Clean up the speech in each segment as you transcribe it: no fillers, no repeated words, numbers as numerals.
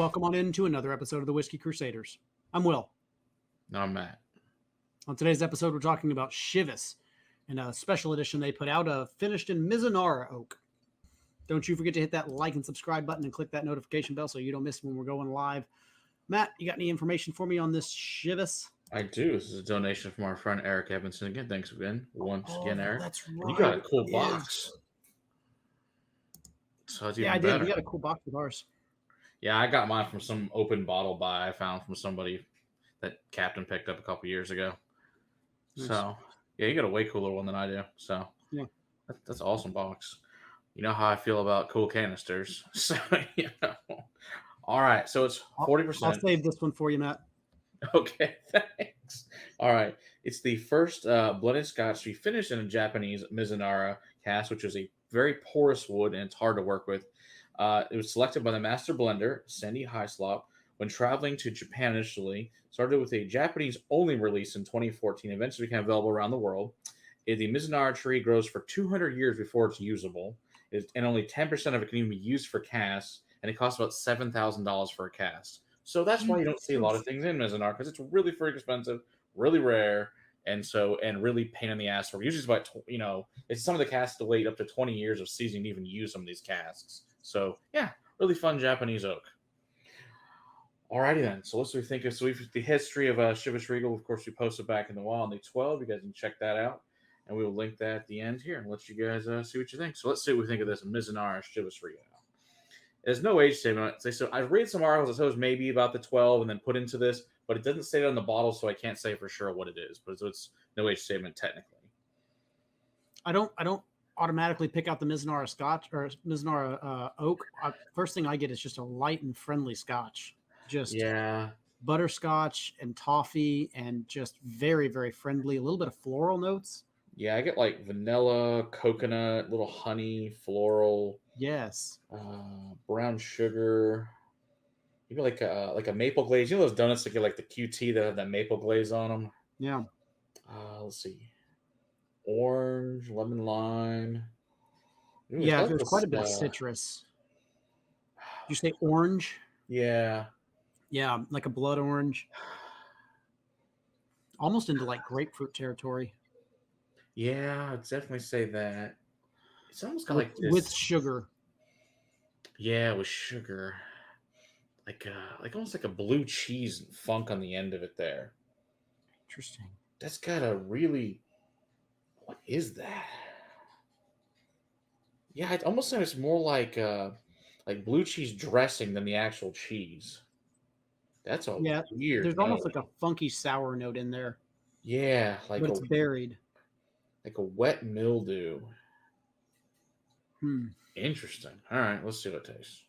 welcome on into another episode of the Whiskey Crusaders. I'm Will. No, I'm Matt. On today's episode, we're talking about Chivas and a special edition they put out, finished in Mizunara oak. Don't you forget to hit that like and subscribe button and click that notification bell so you don't miss when we're going live. Matt, you got any information for me on this Chivas? I do. This is a donation from our friend Eric Evanson. Again, thanks again. Once again, Eric. That's right. And you got a cool box. So it's even better. We got a cool box with ours. Yeah, I got mine from some open bottle buy I found from somebody that Captain picked up a couple years ago. Nice. So, yeah, you got a way cooler one than I do. So, yeah, that's an awesome box. You know how I feel about cool canisters. So, you know. All right, so it's 40%. I'll save this one for you, Matt. Okay, thanks. All right, it's the first blended Scotch to be finished in a Japanese Mizunara cask, which is a very porous wood and it's hard to work with. It was selected by the Master Blender Sandy Hyslop when traveling to Japan initially. Started with a Japanese-only release in 2014, eventually became available around the world. The Mizunara tree grows for 200 years before it's usable, and only 10% of it can even be used for casks, and it costs about $7,000 for a cask. So that's why you don't see a lot of things in Mizunara, because it's really freaking expensive, really rare, and really pain in the ass. For usually it's about, it's some of the casks to wait up to 20 years of seasoning to even use some of these casks. So yeah, really fun Japanese oak. Alrighty then, so let's think of the history of Chivas Regal. Of course, we posted back in the wild in the 12. You guys can check that out, and we will link that at the end here and let you guys see what you think. So let's see what we think of this Mizunara Chivas Regal. There's no age statement. So I read some articles that says maybe about the 12 and then put into this, but it doesn't say it on the bottle, so I can't say for sure what it is. But it's no age statement technically. I don't automatically pick out the Mizunara Scotch or Mizunara oak. First thing I get is just a light and friendly Scotch. Just butterscotch and toffee and just very, very friendly. A little bit of floral notes. Yeah, I get like vanilla, coconut, little honey, floral. Yes. Brown sugar. Maybe like a maple glaze. You know those donuts that get like the QT that have that maple glaze on them? Yeah. Let's see. Orange, lemon, lime. Ooh, yeah, there's quite a bit of citrus. Did you say orange? Yeah. Yeah, like a blood orange. Almost into like grapefruit territory. Yeah, I'd definitely say that. It's almost got like this with sugar. Yeah, with sugar. Like almost like a blue cheese funk on the end of it there. Interesting. That's got a really, what is that? Yeah, it almost sounds more like blue cheese dressing than the actual cheese. That's a weird. There's almost like a funky sour note in there. Yeah, but it's buried. Like a wet mildew. Interesting. All right, let's see what it tastes.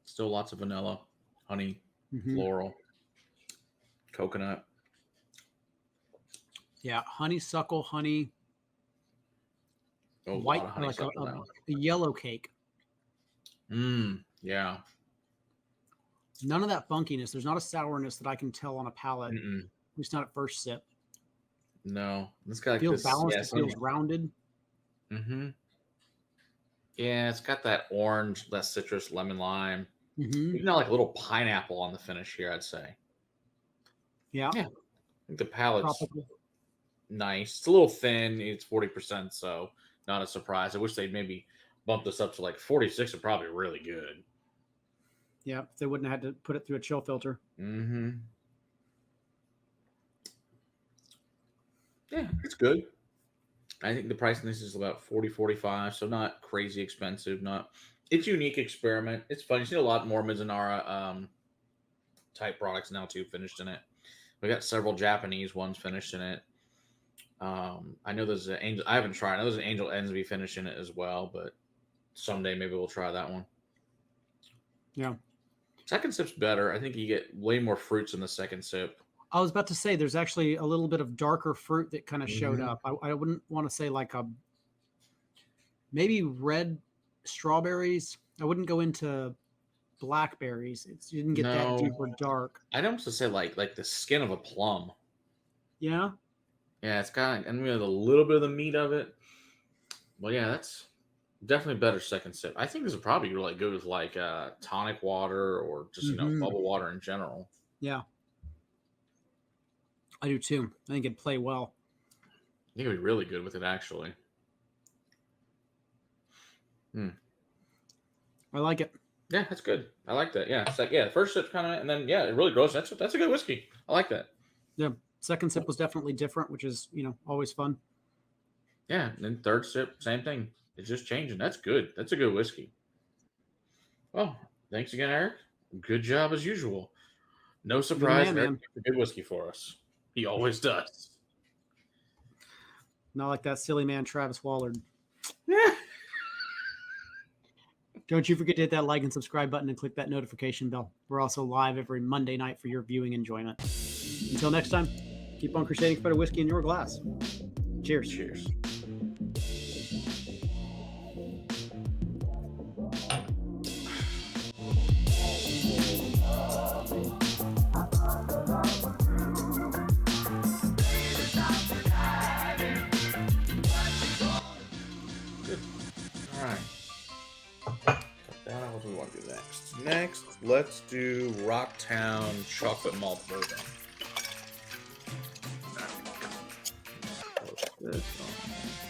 Still lots of vanilla, honey, floral, coconut. Yeah, honeysuckle, honey. White, like a yellow cake. Yeah. None of that funkiness. There's not a sourness that I can tell on a palate. At least not at first sip. No, it's got like feels balanced. It feels rounded. Yeah, it's got that orange, that citrus, lemon, lime. Even like a little pineapple on the finish here, I'd say. Yeah. I think the palate's nice. It's a little thin. It's 40%, so not a surprise. I wish they'd maybe bump this up to like 46 are probably really good. Yeah, if they wouldn't have had to put it through a chill filter. Yeah, it's good. I think the price on this is about 40, 45, so not crazy expensive. It's a unique experiment. It's fun. You see a lot more Mizunara type products now too finished in it. We got several Japanese ones finished in it. I know there's an angel. I haven't tried. I know there's an Angel Ensby finish in it as well, but someday maybe we'll try that one. Yeah. Second sip's better. I think you get way more fruits in the second sip. I was about to say there's actually a little bit of darker fruit that kind of showed up. I wouldn't want to say like maybe red strawberries. I wouldn't go into blackberries. You didn't get that deep or dark. I'd almost say like the skin of a plum. Yeah. Yeah, it's got a little bit of the meat of it. Well, yeah, that's definitely better second sip. I think this would probably really good with like tonic water or just bubble water in general. Yeah, I do too. I think it'd play well. I think it'd be really good with it actually. I like it. Yeah, that's good. I like that. Yeah, it's like the first sip kind of, and then it really grows. That's a good whiskey. I like that. Yeah, second sip was definitely different, which is always fun. Yeah, and then third sip, same thing. It's just changing. That's good. That's a good whiskey. Well, thanks again, Eric. Good job as usual. No surprise, Eric picked a good whiskey for us. He always does. Not like that silly man, Travis Wallard. Don't you forget to hit that like and subscribe button and click that notification bell. We're also live every Monday night for your viewing enjoyment. Until next time, keep on crusading for better whiskey in your glass. Cheers. Cheers. Good. All right. What do we want to do next? Next, let's do Rocktown Chocolate Malt Bourbon. Post this on.